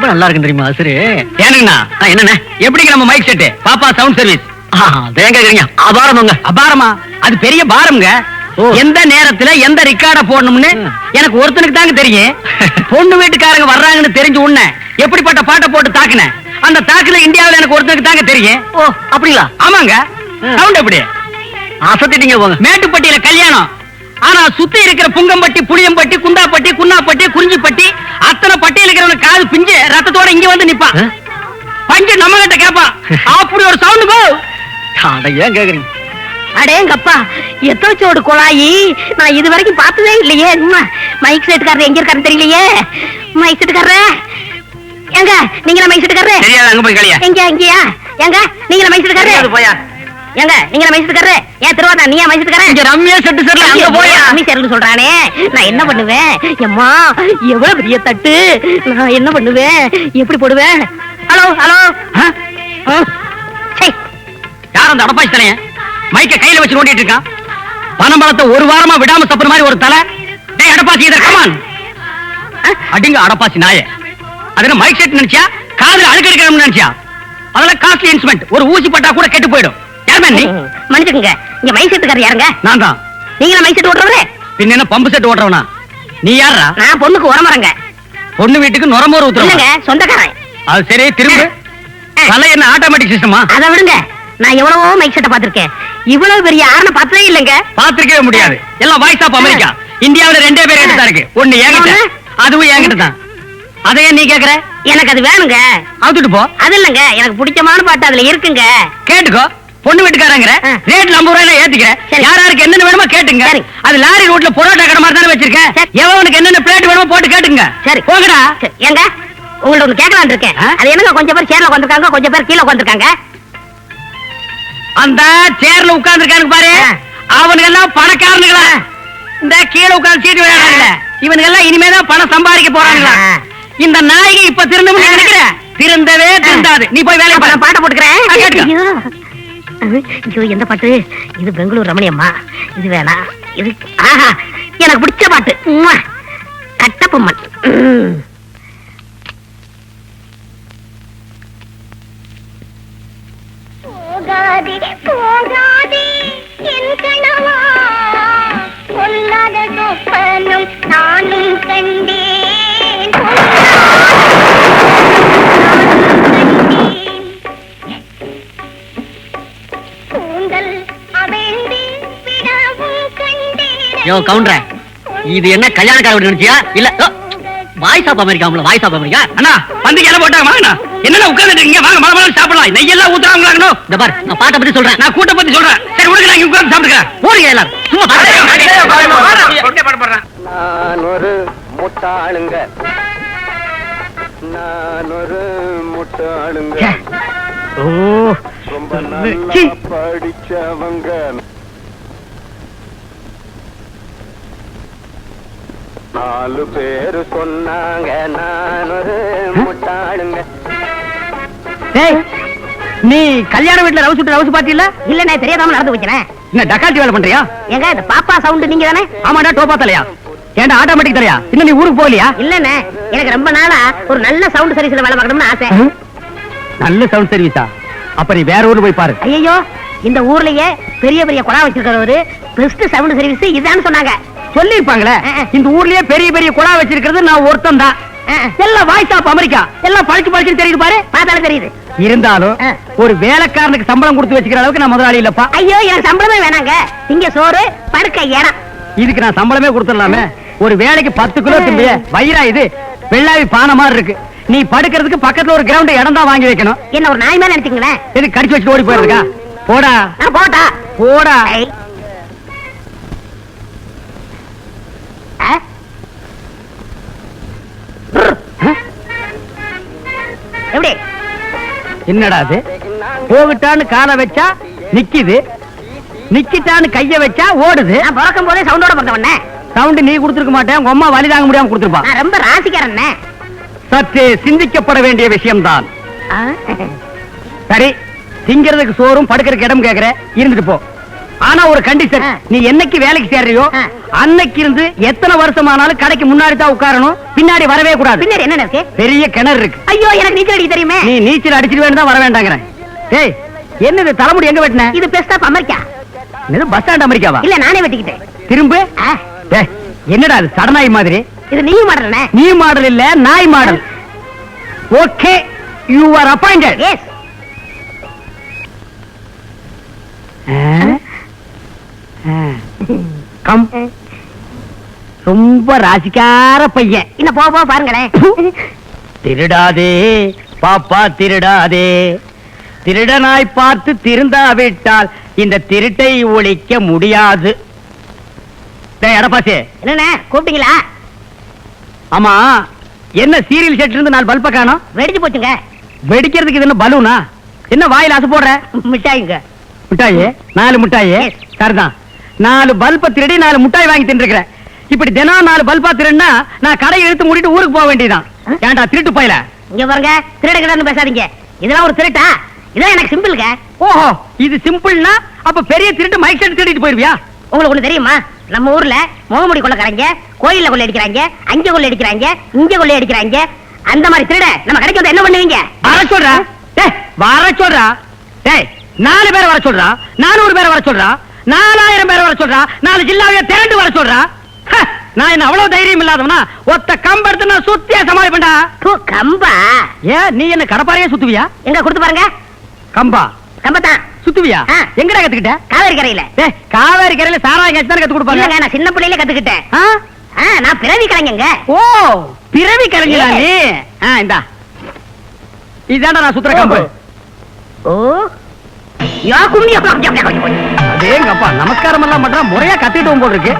ரொம்ப நல்லா இருக்கு தெரியுமா சரி ஏனுங்கண்ணா என்னண்ணே எப்படிங்க நம்ம மைக் செட்டு பாப்பா சவுண்ட் சர்வீஸ் தேங்க கேக்குறீங்க அபாரமுங்க. அபாரமா அது பெரிய பாரம்ங்க. எந்த நேரத்துல எந்த ரெக்கார்ட போடணும்னு எனக்கு ஒருத்தனுக்கு தாங்க தெரியும். பொண்ணு வீட்டுக்காரங்க வர்றாங்கன்னு தெரிஞ்ச உடனே எப்படிப்பட்ட பாட்டை போட்டு தாக்குனேன் அந்த தாக்குல இந்தியாவில் எனக்கு ஒருத்தனுக்கு தாங்க தெரியும். ஓ அப்படிங்களா? ஆமாங்க. சவுண்ட் எப்படி அசத்திட்டீங்க போங்க. மேட்டுப்பட்டியில கல்யாணம். ஆனா சுத்தி இருக்கிற புங்கம்பட்டி புளியம்பட்டி குண்டாப்பட்டி குன்னாப்பட்டி குறிஞ்சிப்பட்டி அத்தனை பட்டியல் இருக்கிறவங்க காது பிஞ்சு ரத்தத்தோட இங்க வந்து நிப்பான். பஞ்சு நம்ம கிட்ட கேப்பான். அப்படி ஒரு சவுண்ட் கோ. ஏன் கேக்குறீங்க? அடேங்கப்பா எத்தோச்சோடு குழாயி நான் இது வரைக்கும் பார்த்ததே இல்லையே. மைக் செட்டுக்காரர் எங்க இருக்காருன்னு தெரியலையே. மைக் செட்டுக்காரர் எங்க? நீங்க மைக் செட்டுக்காரர் தெரியாது. அங்க போய் கலியா எங்க? இங்கயா? எங்க நீங்க மைக் செட்டுக்காரர் போயா? எங்க நீங்க மைக் செட்டுக்காரர்? ஏன் திருவாதா நீயா மைக் செட்டுக்காரர்? இங்க ரம்யா செட்டு சர்ல அங்க போயா? ரம்மி செருன்னு சொல்றானே நான் என்ன பண்ணுவேன்? எம்மா எவ்வளவு பெரிய தட்டு, நான் என்ன பண்ணுவேன்? எப்படி போடுவேன்? Hello hello. யார் அந்த அடப்பாய் தலைய மைக்க கையில வச்சு ஓட்டிட்டு இருக்கான்? பனம்பழத்தை ஒரு வாரமா விடாம தப்புற மாதிரி ஒரு தலை. டேய் அடப்பாசி இதர் கமான். அடிங்க அடப்பாசி நாயே. அது மைக் செட் நினைச்சியா? காதுல அழுக்கு எடுக்கணும்னு நினைச்சியா? அதெல்லாம் காஸ்ட்லி இன்ஸ்ட்ருமெண்ட். ஒரு ஊசி பட்டா கூட கெட்டு போயிடும். யாருமே நீ? மன்னிச்சுக்கங்க. இங்க மைக் செட்டுக்காரர் யாருங்க? நான் தான். நீங்களா மைக் செட் ஓட்டுறவரே? பின்ன என்ன பம்பு செட் ஓட்டுறவனா? நீ யாரா? நான் பொண்ணுக்கு உரமரங்க. பொண்ணு வீட்டுக்கு நுரமோர் ஊத்துறவங்க. இல்லங்க சொந்தக்காரன். அது சரி திரும்ப. தலை என்ன ஆட்டோமேட்டிக் சிஸ்டமா? அதை விடுங்க. நான் எவ்வளவோ மைக் செட்டை பார்த்திருக்கேன். இவ்வளவு பெரிய ஆரணை பார்த்ததே இல்லைங்க. பாத்திருக்கவே முடியாது. எல்லாம் வாய்ஸ் ஆஃப் அமெரிக்கா. இந்தியாவுல ரெண்டே பேர் எடுத்தா இருக்கு. ஒண்ணு என்கிட்ட, அதுவும் என்கிட்ட தான். அதையே நீ கேக்குற? எனக்கு அது வேணுங்க. அவுத்துட்டு போ. அது இல்லங்க எனக்கு பிடிச்சமான பாட்டு அதுல இருக்குங்க. கேட்டுக்கோ. பொண்ணு வீட்டுக்காரங்கிற ரேட் 50 ரூபாயில ஏத்திக்கிறேன். யாராருக்கு என்னென்ன வேணுமோ கேட்டுங்க. அது லாரி ரோட்ல பொரோட்டா கடை மாதிரி தானே வச்சிருக்கேன். எவனுக்கு என்னென்ன பிளேட் வேணுமோ போட்டு கேட்டுங்க. சரி போங்கடா. ஏங்க உங்கள்ட்ட ஒண்ணு கேட்கலான்னு இருக்கேன். அது என்னங்க கொஞ்சம் பேர் சேர்ல உட்காந்துருக்காங்க, கொஞ்சம் பேர் கீழே உட்காந்துருக்காங்க. அந்த சேர்ல உட்கார்ந்து இருக்கானுங்க பாரு, அவனுங்க எல்லாம் பணக்காரனுங்களா? இந்த கீழே உட்கார்ந்து சீட்டு விளையாடுறாங்க. இவனுங்க எல்லாம் இனிமேதான் பணம் சம்பாதிக்க போறாங்களா? இந்த நாயகி இப்ப திருந்தவும் நினைக்கிற திருந்தவே திருந்தாது. நீ போய் வேலையை பாரு. பாட்டை போட்டுக்கிறேன். ஐயோ எந்த பாட்டு இது? பெங்களூர் ரமணியம்மா. இது வேணாம். இது ஆஹா எனக்கு பிடிச்ச பாட்டு கட்டப்பொம்மன். போகாதே போகாதே என் கணவா, கொல்லாத சொப்பனம் நானும் கண்டேன். கூந்தல் அவிழ்ந்து விடவும் கண்டேன். யோ கவுண்டர், இது என்ன கல்யாணக்கார வீடு நினைச்சியா? இல்ல voice of America. Voice of America. அண்ணா வந்து இலை போட்டாங்க. வாங்கண்ணா. என்னென்ன உட்கார்ந்துட்டு இருக்கீங்க? வாங்க மழை மழை சாப்பிடலாம். நெய்யெல்லாம் ஊத்துறாங்களாங்கண்ணோ. இந்த பார் நான் பாட்டை பத்தி சொல்றேன். நான் கூட்ட பத்தி சொல்றேன். சரி உனக்கு நான் இங்க உட்கார்ந்து சாப்பிடுறேன். போறீங்க எல்லாரும் சும்மா நான் ஒரு முட்டாளுங்க, நான் ஒரு முட்டாளுங்க, ரொம்ப நல்லா படிச்சவங்க. நாலு பேரு சொன்னாங்க நான் ஒரு முட்டாளுங்க. நீ கல்யாண வீட்டுல ரவுஸ் விட்டு ரவுஸ் பாத்தியில? இல்ல நான் தெரியாதாம நடந்து வைக்கிறேன். என்ன டக்கால்ட்டி வேலை பண்றியா? எங்க இந்த பாப்பா சவுண்ட் நீங்க தானே? ஆமாடா டோப்பா தலையா. ஏன்டா ஆட்டோமேட்டிக் தலையா? இன்னும் நீ ஊருக்கு போகலையா? இல்லண்ணே எனக்கு ரொம்ப நாளா ஒரு நல்ல சவுண்ட் சர்வீஸ்ல வேலை பார்க்கணும்னு ஆசை. நல்ல சவுண்ட் சர்வீஸா? அப்ப நீ வேற ஊர்ல போய் பாரு. ஐயோ இந்த ஊர்லயே பெரிய பெரிய குழா வச்சிருக்கிறவரு பெஸ்ட் சவுண்ட் சர்வீஸ் இதான்னு சொன்னாங்க. சொல்லிருப்பாங்களே. இந்த ஊர்லயே பெரிய பெரிய குழா வச்சிருக்கிறது நான் ஒருத்தன் தான். எல்லாம் வாய்ஸ் ஆஃப் அமெரிக்கா. எல்லாம் படிச்சு படிச்சு தெரியுது பாரு. பார்த்தாலும் தெரியுது. இருந்தாலும் ஒரு வேலைக்காரனுக்கு சம்பளம் கொடுத்து வச்சுக்கிற அளவுக்கு நான் முதலாளி இல்லப்பா. ஐயோ எனக்கு சம்பளமே வேணாங்க. இங்க சோறு படுக்க இடம். இதுக்கு நான் சம்பளமே கொடுத்துடலாமே. ஒரு வேலைக்கு 10 கிலோ திம்பிய வயிறா இது வெள்ளாவி பானை மாதிரி இருக்கு. நீ படுக்கிறதுக்கு பக்கத்துல ஒரு கிரவுண்ட் இடம் தான் வாங்கி வைக்கணும். என்ன ஒரு நாய் மேல நினைச்சீங்களே? எது கடிச்சு வச்சு ஓடி போயிருக்கா? போடா போட்டா போடா. எப்படி என்னடா அது? போகிட்டான்னு காலை வச்சா நிக்குது, நிக்கிட்டான்னு கைய வச்சா ஓடுது. நான் பிறக்கும் போதே சவுண்டோட பிறந்தவண்ணே. சவுண்ட் நீ கொடுத்துருக்க மாட்டேன், உங்க அம்மா வலி தாங்க முடியாம கொடுத்துருப்பா. நான் ரொம்ப ராசிக்காரண்ணே. சற்றே சிந்திக்கப்பட வேண்டிய விஷயம்தான். சரி திங்கிறதுக்கு சோறும் படுக்கிறதுக்கு இடம் கேக்குற, இருந்துட்டு போ. ஆனா ஒரு கண்டிஷன், நீ என்னைக்கு வேலைக்கு சேர்றியோ அன்னைக்கு இருந்து எத்தனை வருஷமானாலும் கடைக்கு முன்னாடி தான் உட்காரணும், பின்னாடி வரவே கூடாது. பின்னாடி என்ன இருக்கு? பெரிய கிணறு இருக்கு. ஐயோ, எனக்கு நீச்சல் அடிக்க தெரியுமே. நீ நீச்சல் அடிச்சிட்டு தான் வர வேண்டாங்கிறேன். ஏய், என்னது தலைமுடி எங்க வெட்டின? இது பெஸ்ட் ஆஃப் அமெரிக்கா. இது பஸ் ஸ்டாண்ட் அமெரிக்காவா? இல்ல, நானே வெட்டிக்கிட்டேன். திரும்ப ஆ, ஏய், என்னடா அது சடனாய் மாதிரி? இது நீ மாடல்னே. நீ மாடல் இல்ல, நாய் model. Okay, you are appointed. Yes. Come. ரொம்ப ராசிக்கார பையன். இன்னும் போ பாருங்களேன். திருடாதே பாப்பா, திருடாதே. திருடனாய் பார்த்து திருந்தாவிட்டால் இந்த திருட்டை ஒழிக்க முடியாது. டேய் எடப்பாசி. என்னண்ணே கூப்பிட்டீங்களா? ஆமா, என்ன சீரியல் செட்ல இருந்து 4 பல்ப காணோம்? வெடிச்சு போச்சுங்க. வெடிக்கிறதுக்கு இது என்ன பலூனா? என்ன வாயில அசு போடுற? மிட்டாய்ங்க. மிட்டாயி? 4 மிட்டாயி? Yes. சரிதான். 4 பல்ப திருடி 4 மிட்டாய் வாங்கி தின்னுக்கிறேன். இப்படி தினம் 4 பல்பா திருடுனா நான் கடையை இழுத்து மூடிட்டு ஊருக்கு போக வேண்டியதான். ஏன்டா திருட்டு போயல? இங்க பாருங்க, திருடங்கன்னு பேசாதீங்க. இதெல்லாம் ஒரு திருட்டா? இதெல்லாம் எனக்கு சிம்பிள்ங்க. ஓஹோ, இது சிம்பிள்னா அப்ப பெரிய திருட்டு மைக் செட் திருடிட்டு போயிருவியா? உங்களுக்கு ஒண்ணு தெரியுமா? நம்ம ஊர்ல முகமுடி கொள்ளைக்காரங்க கோயில்ல கொள்ளை அடிக்கிறாங்க, அங்க கொள்ளை அடிக்கிறாங்க, இங்க கொள்ளை அடிக்கிறாங்க. அந்த மாதிரி திருட நம்ம கடைக்கு வந்து என்ன பண்ணுவீங்க? வர சொல்றா. டேய் வர சொல்றா. டேய் 4 பேரை வர சொல்றா, 400 பேரை வர சொல்றா, 4000 பேரை வர சொல்றா, 4 ஜில்லாவைய திரண்டு வர சொல்றா. நான் என்ன அவ்வளவு தைரியம் இல்லாதவனா? ஒத்த கம்பெடுத்து நான் சுத்தியா சமாளிப்பேன்டா. கம்பா? ஏன் நீ என்ன கடப்பாறையே சுத்துவியா? எங்க கொடுத்து பாருங்க. கம்பா கம்பத்தான் சுத்துவியா? ஆ. எங்கடா கத்துக்கிட்ட? காவேரி கரையில. டேய் காவேரி கரையில சாராய காட்சி தான கத்து கொடுப்பாங்க. இல்லங்க, நான் சின்ன பிள்ளையில கத்துக்கிட்டேன். ஆ? நான் பிறவி கலைஞங்க. ஓ, பிறவி கலைஞரா நீ? இந்தா இதாண்டா நான் சுத்துற கம்பு. ஓ, யா கும்மி. அதேங்கப்பா, நமஸ்காரம் எல்லாம் பண்றா, முறையா கத்துக்கிட்டு போல இருக்கு.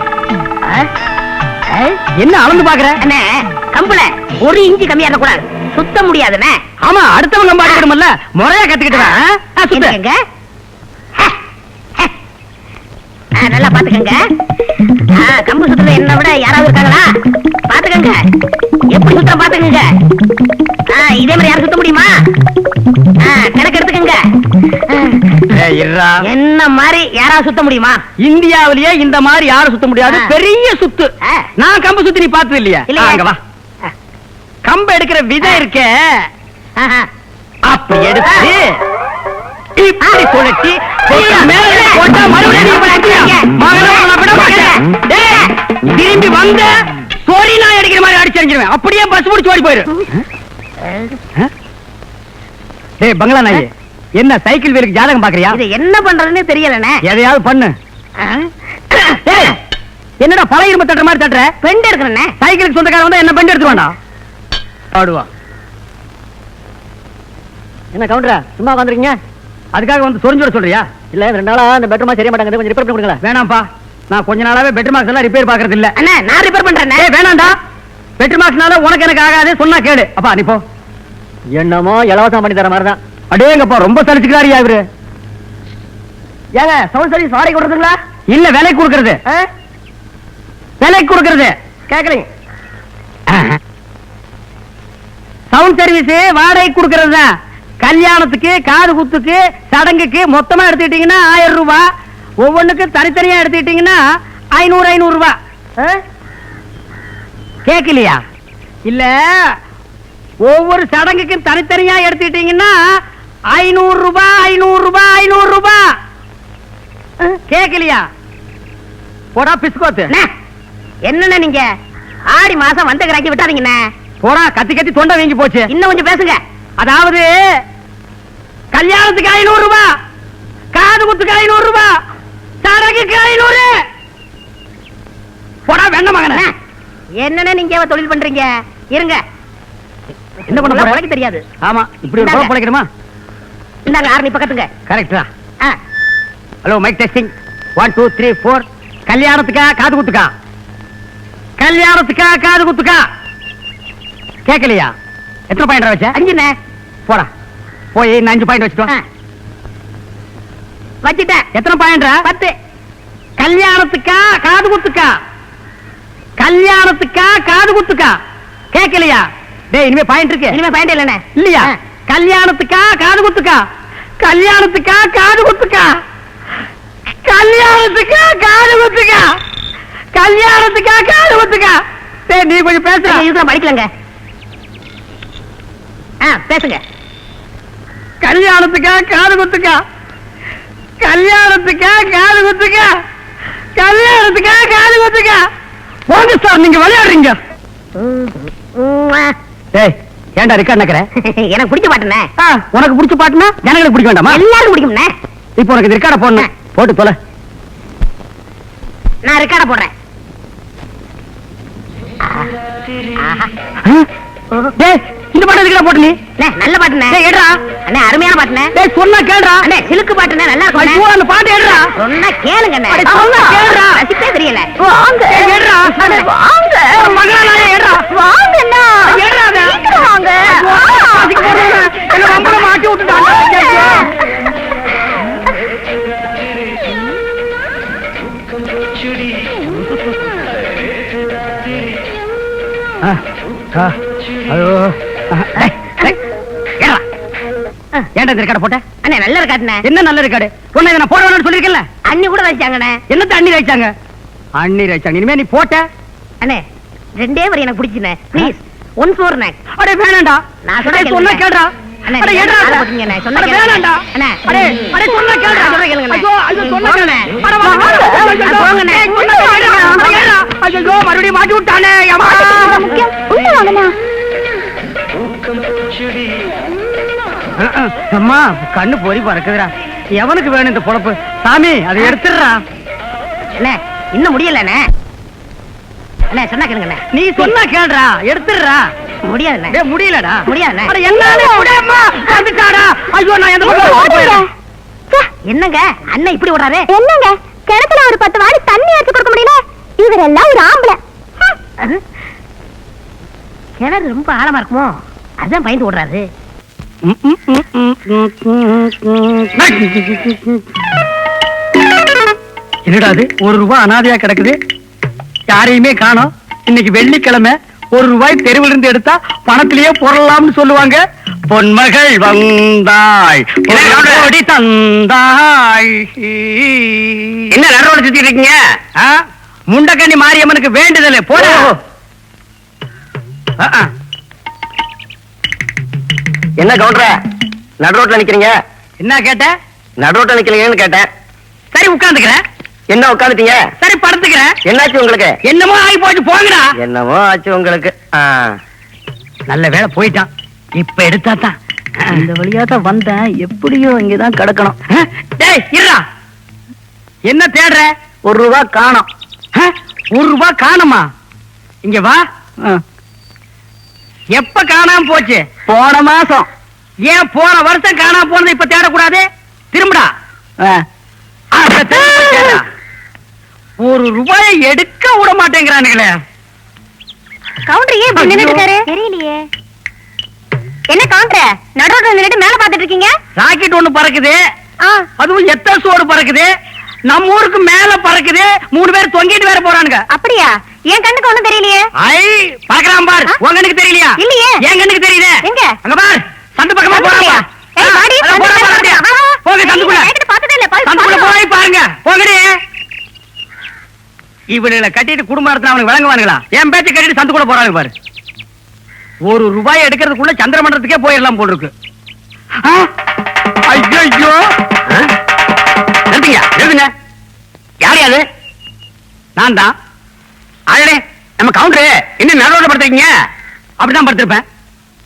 என்ன அளந்து பாக்குற? அண்ணே, கம்புல 1 இன்ச்சு கம்மியா இருக்க கூடாது, சுத்த முடியாதுண்ணே. ஆமா, அடுத்தவங்க கம்பு அடிக்கணும்ல, முறையா கத்துக்கிட்டு வா. சுத்து. எங்க? நல்லா பாத்துக்கங்க. கம்பு சுத்துறது என்ன விட யாராவது இருக்காங்களா? பாத்துக்கங்க, எப்படி சுத்த பாத்துக்கங்க. இதே மாதிரி யாரும் சுத்த முடியுமா? கணக்கு எடுத்துக்கங்க. என்ன மாதிரி யாராவது சுத்த முடியுமா? இந்தியாவிலேயே இந்த மாதிரி யாரும் சுத்த முடியாது. பெரிய சுத்து. நான் கம்பு சுத்தி நீ பார்த்தது இல்லையா? அங்க வா. கம்பு எடுக்கிற விதை இருக்கே, அப்படி எடுத்து இப்படி சுழட்டி மேல போட்டா மறுபடியும் திரும்பி வந்து சொறி நான் அடிக்கிற மாதிரி அடிச்சிருவேன். அப்படியே பஸ் முடிச்சு ஓடி போயிரு. டேய் பங்களா நாயி, என்ன சைக்கிள் வீலுக்கு ஜாதகம் பாக்குறியா? இது என்ன பண்றதுன்னு தெரியலண்ணே. எதையாவது பண்ணு. டேய், என்னடா பழைய இரும்பு தட்டுற மாதிரி தட்டுற? பெண்ட் எடுக்கிறேண்ணே. சைக்கிளுக்கு சொந்தக்காரன் வந்து என்ன பெண்ட் எடுத்து வேண்டாம் ஆடுவா. என்ன கவுண்டரா சும்மா உட்காந்துருக்கீங்க? அதுக்காக வந்து சொரிஞ்சு சொல்றியா? இல்ல 2 நாளா அந்த பெட்ரூமா சரியா மாட்டாங்க, கொஞ்சம் ரிப்பேர் பண்ணி கொடுங்களா? வேணாம்ப்பா, நான் கொஞ்ச நாளாவே பெட்ரூம் மார்க்ஸ் எல்லாம் ரிப்பேர் பாக்குறது இல்ல. அண்ணா, நான் ரிப்பேர் பண்றேன். வேணாம்டா, பெட்ரூம் மார்க்ஸ்னால உனக்கு எனக்கு ஆகாது, சொன்னா கேடு. அப்பா நீ போ. என்னமோ இலவசம் பண்ணி தர மாதிரிதான். அடேங்கப்பா, ரொம்ப சலிச்சுக்கிறாரியா இவரு. ஏங்க சவுண்ட் சர்வீஸ் வாடகை கொடுக்குறதுங்களா? இல்ல, விலை கொடுக்கறது. விலை கொடுக்கறது கேட்கலீங்க. சவுண்ட் சர்வீஸ் வாடகை கொடுக்கறது தான். கல்யாணத்துக்கு, காது குத்துக்கு, சடங்குக்கு மொத்தமா எடுத்துக்கிட்டீங்கன்னா 1000 ரூபாய். ஒவ்வொன்றுக்கு தனித்தனியா எடுத்துக்கிட்டீங்கன்னா 500 ரூபாய். கேட்கலையா? இல்ல, ஒவ்வொரு சடங்குக்கும் தனித்தனியா எடுத்துக்கிட்டீங்கன்னா 500 ரூபாய் 500 ரூபாய் 500 ரூபாய். கேட்கலையா? போடா பிஸ்கோத்து. என்னண்ணே நீங்க ஆடி மாசம் வந்த கிராக்கி விட்டாதீங்கண்ணே. போடா, கத்தி கத்தி தொண்டை வீங்கி போச்சு. இன்னும் கொஞ்சம் பேசுங்க. அதாவது கல்யாணத்துக்கு 500 ரூபாய், காது குத்துக்கு 500 ரூபாய், சடங்குக்கு 500. போடா வெண்ண மகனே. என்னண்ணே நீங்க தொழில் பண்றீங்க? இருங்க, என்ன பண்ண போற? உனக்கு தெரியாது. ஆமா, இப்படி ஒரு கோல் பழைக்கணுமா? இந்தாங்க ஆர்னி பக்கத்துங்க. கரெக்டா? Hello, mic testing 1 2 3 4. கல்யாணத்துக்கா காது குத்துக்கா? கல்யாணத்துக்கா காது குத்துக்கா? கேட்கலையா? எத்தனை பாயிண்ட் வச்ச? 5ண்ணே. போடா, போய் 5 பாயிண்ட் வச்சுட்டோம். வச்சுட்டேன். எத்தனை பாயிண்ட்? 10. கல்யாணத்துக்கா காது குத்துக்கா? கல்யாணத்துக்கா காது குத்துக்கா? கேட்கலையா? டேய், இனிமே பாயிண்ட் இருக்கு. இனிமே பாயிண்ட் இல்லண்ணே. இல்லையா? கல்யாணத்துக்கா காது குத்துக்கா? கல்யாணத்துக்கா காது குத்துக்கா? கல்யாணத்துக்கா காது குத்துக்கா? கல்யாணத்துக்கா காது குத்துக்கா? டேய் நீ கொஞ்சம் பேசுற. இதுதான் படிக்கலங்க. பேசுங்க. கல்யாணத்துக்கா காது குத்துக்கா? கல்யாணத்துக்கா காது குத்துக்கா? கல்யாணத்துக்கா காது குத்துக்கா? போங்க சார், நீங்க விளையாடுறீங்க. டேய் ஏன்டா ரெக்கார்ட் நக்கற? எனக்கு பிடிச்ச பாட்டுனே. உனக்கு பிடிச்ச பாட்டுனா ஜனங்களுக்கு பிடிக்க வேண்டாமா? எல்லாரும் பிடிக்கும்னே. இப்போ உனக்கு ரெக்கார்ட போடணும். போட்டு தொலை. நான் ரெக்கார்ட போடுறேன். டேய் இந்த பாட்டு எதுக்குடா போட்டு நீ? நல்ல பாட்டுனே. டேய் ஏடா. அண்ணே அருமையான பாட்டுனே. டேய் சொன்னா கேளுடா. அண்ணே சிலுக்கு பாட்டுனே நல்லா இருக்கும். ஐயோ அந்த பாட்டு ஏடா. சொன்னா கேளுங்க அண்ணே. அட சொன்னா கேளுடா. ரசிப்பே தெரியல. வாங்க. ஏடா. வாங்க. மகளானே ஏடா. வாங்க அண்ணா. ஏடா அத. வாங்க. அதுக்கு போறேன். என்ன வம்பல மாட்டி விட்டுட்டாங்க. ஐயோ ஏன்டா இந்த ரெக்கார்ட் போட்ட? அண்ணே நல்ல ரெக்கார்ட்னே. என்ன நல்ல ரெக்கார்டு? உன்னை இதை நான் போட வேணும்னு சொல்லிருக்கேன்ல. அண்ணி கூட ரசிச்சாங்கண்ணே. என்னத்த அண்ணி ரசிச்சாங்க? அண்ணி ரசிச்சாங்க. இனிமே நீ போட்ட அண்ணே ரெண்டே வரி எனக்கு பிடிச்சுனே. ப்ளீஸ் ஒன் ஃபோர் நே. அடே வேணாம்டா. நான் சொன்னா கேளுடா. அண்ணே அட ஏடா போடுங்கண்ணே. சொன்னா அட வேணாம்டா. அண்ணே அடே அடே சொன்னா கேளுடா. சொன்னா கேளுங்கண்ணே. ஐயோ ஐயோ சொன்னா கேளு. அட போங்கண்ணே. சொன்னா கேளுடா. ஏடா ஐயோ மறுபடியும் மாட்டி விட்டானே. அம்மா முக்கியம் உள்ள வாங்கண்ணா. அம்மா கண்ணு பொறி பறக்குதுடா. எவனுக்கு வேணும் இந்த பொழப்பு? சாமி அதை எடுத்துடுறா. அண்ணே இன்னும் முடியலண்ணே. அண்ணே சொன்னா கேளுங்கண்ணே. நீ சொன்னா கேளுடா. எடுத்துடுறா. முடியாதுண்ணே. டேய் முடியலடா. முடியாதுண்ணே. அட என்னால முடியம்மா. வந்துட்டாடா. ஐயோ நான் எந்த பக்கம் போறேன்? என்னங்க அண்ணன் இப்படி ஓடுறாரு? என்னங்க கிணத்துல ஒரு 10 வாடி தண்ணி எடுத்து கொடுக்க முடியல? இவரெல்லாம் ஒரு ஆம்பளை. கிணறு ரொம்ப ஆழமா இருக்குமோ அதான் பயந்து ஓடுறாரு. என்னடா அது? ₹1 அனாதையா கிடக்குது. யாரையுமே காணோம். இன்னைக்கு வெள்ளிக்கிழமை. ₹1 தெருவில் இருந்து எடுத்தா பணத்திலேயே போடலாம்னு சொல்லுவாங்க. பொன்மகள் வந்தாய் பொடி தந்தாய். என்ன நடுவோட சுத்திட்டு இருக்கீங்க? முண்டக்கண்ணி மாரியம்மனுக்கு வேண்டுதல் போட. என்ன கவுண்டர நடுரோட்ல நிக்கிறீங்க? என்ன கேட்ட? நடுரோட்ல நிக்கிறீங்கன்னு கேட்டேன். சரி உட்கார்ந்துக்கிறேன். என்ன உட்காந்துட்டீங்க? சரி படுத்துக்கிறேன். என்னாச்சு உங்களுக்கு? என்னமோ ஆகி போச்சு போங்கடா. என்னமோ ஆச்சு உங்களுக்கு. நல்ல வேலை போயிட்டான். இப்ப எடுத்தா தான் இந்த வழியா தான் வந்தேன். எப்படியோ இங்கதான் கிடக்கணும். டேய் இருடா. என்ன தேடுற? ₹1 காணோம். ₹1 காணுமா? இங்க வா. எப்ப காணாம போச்சு? போன மாசம். ஏன் போன வருஷம் காணாம போனது இப்ப தேடக்கூடாது? திரும்புடா. ₹1 எடுக்க விட மாட்டேங்கிறானுங்களே. கவுண்டர் ஏன் இப்படி நின்னுட்டு இருக்காரு? தெரியலையே. என்ன கவுண்டர் நடுரோட்ல நின்னுட்டு மேல பாத்துட்டு இருக்கீங்க? ராக்கெட் ஒண்ணு பறக்குது. அதுவும் எத்தனை சோடு பறக்குது. நம்ம ஊருக்கு மேல பறக்குது. 3 பேர் தொங்கிட்டு வேற போறானுங்க. அப்படியா? என் கண்ணுக்கு ஒண்ணும் தெரியலையே. ஐ பறக்குறான் பார். உன் கண்ணுக்கு தெரியலையா? இல்லையே. என் கண்ணுக்கு தெரியுதே. எங்க? அங்க பார். சந்து பக்கமா போறாங்க. ஏய் வாடி போங்க சந்துக்குள்ள. பார்த்ததே இல்ல. சந்துக்குள்ள போய் பாருங்க. போங்கடி. இவனுங்களை கட்டிட்டு குடும்பம் நடத்தின அவனுக்கு விளங்குவானுங்களா? என் பேச்சை கட்டிட்டு சந்துக்குள்ள போறாங்க பாரு. ₹1 எடுக்கிறதுக்குள்ள சந்திரமண்டலத்துக்கே போயிடலாம் போல் இருக்கு. ஐயோ எழுதுங்க. யார் அது? நான் தான். ஆளே நம்ம கவுண்டரு. என்ன நடுவோட படுத்துறீங்க? அப்படிதான் படுத்திருப்பேன்.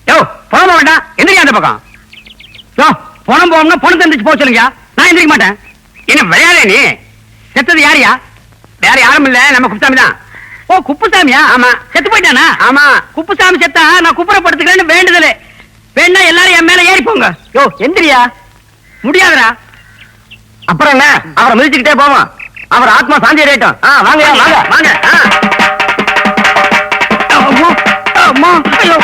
யோ பணம் போக வேண்டாம். எந்திரிக்க அந்த பக்கம். யோ பணம் போகணும்னா பணம் தந்துச்சு போக சொல்லுங்க. நான் எந்திரிக்க மாட்டேன். என்ன விளையாட நீ? செத்தது யாரியா? வேற யாரும் இல்ல, நம்ம குப்புசாமி தான். ஓ குப்புசாமியா? ஆமா. செத்து போயிட்டானா? ஆமா. குப்புசாமி செத்தா நான் குப்புற படுத்துக்கிறேன்னு வேண்டுதல். வேணா எல்லாரும் என் மேல ஏறி போங்க. யோ எந்திரியா. முடியாதுடா. அப்புறம் என்ன? அவரை மிதிச்சுக்கிட்டே போவோம். அவர் ஆத்மா சாந்தி அடையட்டும். வாங்க வாங்க வாங்க. அம்மா அம்மா ஐயோ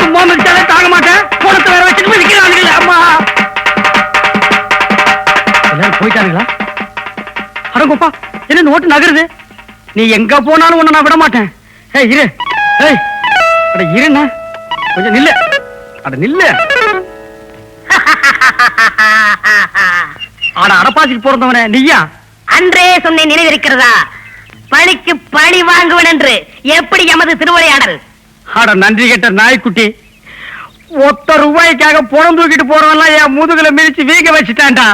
சும்மா மிதிச்சாலே தாங்க மாட்டேன். பணத்தை வேற வச்சுட்டு மிதிக்கிறானுங்களே. அம்மா எல்லாரும் போயிட்டானுங்களா? அடங்கப்பா என்ன நோட்டு நகருது. நீ எங்க போனாலும் உன்னை நான் விட மாட்டேன். ஏய் இரு. ஏய் அட இருண்ணா. கொஞ்சம் நில்லு. அட நில்லு. அட அடப்பாசிட்டு போறதவனே நீயா? அன்றே சொன்னேன் நினைவிருக்கிறதா? பழிக்கு பழி வாங்குவன் என்று எப்படி எமது திருவிளையாடல்? அட நன்றி கெட்ட நாய்க்குட்டி, ஒத்த ரூபாய்க்காக புறம் தூக்கிட்டு போறவெல்லாம் என் முதுகுல மிதிச்சு வீங்க வச்சுட்டான்டா.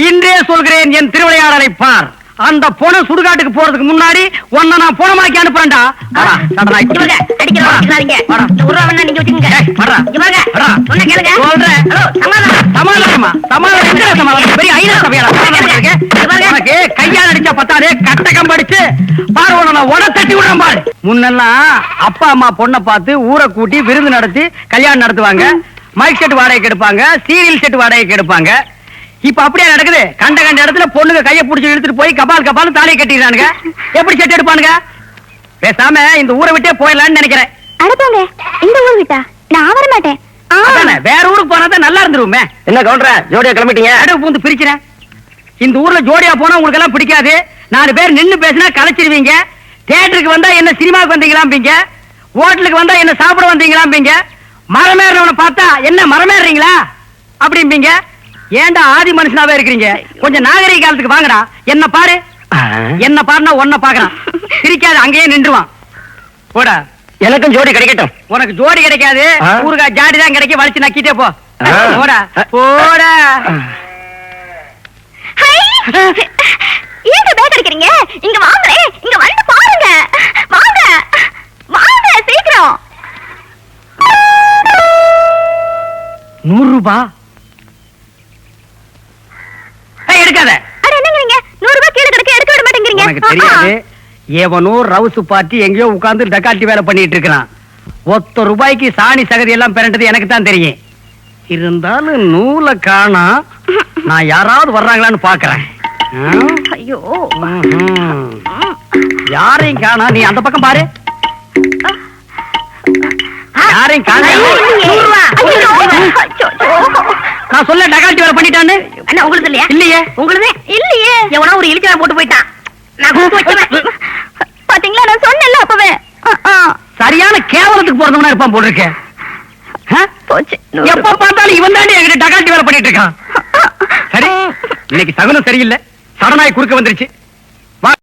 இன்றே சொல்கிறேன், என் திருவிளையாடலை பார். அந்த பொண சுடுகாட்டுக்கு போறதுக்கு முன்னாடி உன்னை நான் பொணமாக்கி அனுப்புறேன்டா. வாடா, சட நாய்க்குட்டி. இவங்க அடிக்கிறவங்க அடிக்காதீங்க. வாடா. இந்த ஒரு ரூபா வேணா நீங்க வச்சுக்கோங்க. ஏய், வாடா. இவங்க வாடா. சொன்ன கேளுங்க. சொல்றேன். ஹலோ, சமாதானம். சமாதானமா? சமாதானம் எங்கடா சமாதானம்? பெரிய ஐநா சபையாடா சமாதானம் இருக்கு? உனக்கு கையால் அடிச்சா பத்தாதே, கட்டகம் படிச்சு பார்வன நான் உட தட்டி விடுறேன் பாரு. முன்னெல்லாம் அப்பா அம்மா பொண்ணை பார்த்து ஊரை கூட்டி விருந்து நடத்தி கல்யாணம் நடத்துவாங்க. மைக் செட் வாடகைக்கு எடுப்பாங்க, சீரியல் செட் வாடகைக்கு எடுப்பாங்க. இப்ப அப்படியே நடக்குது. கண்ட கண்ட இடத்துல பொண்ணுங்க கையை பிடிச்சி இழுத்துட்டு போய் கபால் கபால் தாலியை கட்டிடுறானுங்க. எப்படி செட் எடுப்பானுங்க? பேசாம இந்த ஊரை விட்டே போயிடலாம்னு நினைக்கிறேன். அனுப்புங்க. இந்த ஊர் விட்டா நான் வர மாட்டேன். அதானே, வேற ஊருக்கு போனா நல்லா இருந்துருமே. என்ன கவுண்டர ஜோடியா கிளம்பிட்டீங்க? அடுப்பு பூந்து பிரிக்கிறேன். இந்த ஊர்ல ஜோடியா போனா உங்களுக்கு எல்லாம் பிடிக்காது. 4 பேர் நின்னு பேசினா கலைச்சிருவீங்க. தியேட்டருக்கு வந்தா என்ன சினிமாவுக்கு வந்தீங்களாம்பீங்க, ஹோட்டலுக்கு வந்தா என்ன சாப்பிட வந்தீங்களாம்பீங்க, மரமேறவனை பார்த்தா என்ன மரமேறீங்களா அப்படிம்பீங்க. ஏன்டா ஆதி மனுஷனாவே இருக்கிறீங்க? கொஞ்சம் நாகரிக காலத்துக்கு வாங்கடா. என்ன பாரு, என்ன பாருன்னா ஒன்ன பாக்குறான். சிரிக்காது, அங்கேயே நின்றுவான். போடா. எனக்கும் ஜோடி கிடைக்கட்டும். உனக்கு ஜோடி கிடைக்காது, ஆ. ஊருக்கா ஜாடி தான் கிடைக்கும். வலிச்சு நக்கிட்டே போ. ஆ. போடா போடா. ஏங்க பேக் அடிக்கிறீங்க? இங்க வாங்களே, இங்க வந்து பாருங்க. வாங்க வாங்க சீக்கிரம். 100 ரூபாய் எடுக்காத. அட என்னங்க நீங்க 100 ரூபாய் கீழ கிடக்கு, எடுக்க விட மாட்டேங்கிறீங்க. உனக்கு தெரியாது, எவனோ ரவுசு பார்ட்டி எங்கேயோ உட்கார்ந்து டக்காட்டி வேலை பண்ணிட்டு இருக்கிறான். ஒத்த ரூபாய்க்கு சாணி சகதி எல்லாம் பெறண்டது எனக்கு தான் தெரியும். இருந்தாலும் நூலை காணா. நான் யாராவது வர்றாங்களான்னு பாக்குறேன். ஐயோ. யாரையும் காணா. நீ அந்த பக்கம் பாரு. யாரையும் காணா. ஐயோ, இல்லையே. 100 ரூபா. நான் சொல்ல டக்காட்டி வேலை பண்ணிட்டான்னு. என்ன உங்களுக்கு இல்லையா? இல்லையே. உங்களுக்கு இல்லையே. எவனோ ஒரு இழுச்சா போட்டு போயிட்டான். நான் கொடுத்து வச்சுவேன். பாத்தீங்களா, நான் சொன்னேன்ல அப்பவே. சரியான கேவலத்துக்கு போறதுனா இருப்பான் போல இருக்கேன். போச்சு. எப்ப பார்த்தாலும் இவன் தாண்டி என்கிட்ட டக்காட்டி வேலை பண்ணிட்டு இருக்கான். சரி, இன்னைக்கு சகுனம் சரியில்லை. சடனாய் குறுக்க வந்துருச்சு.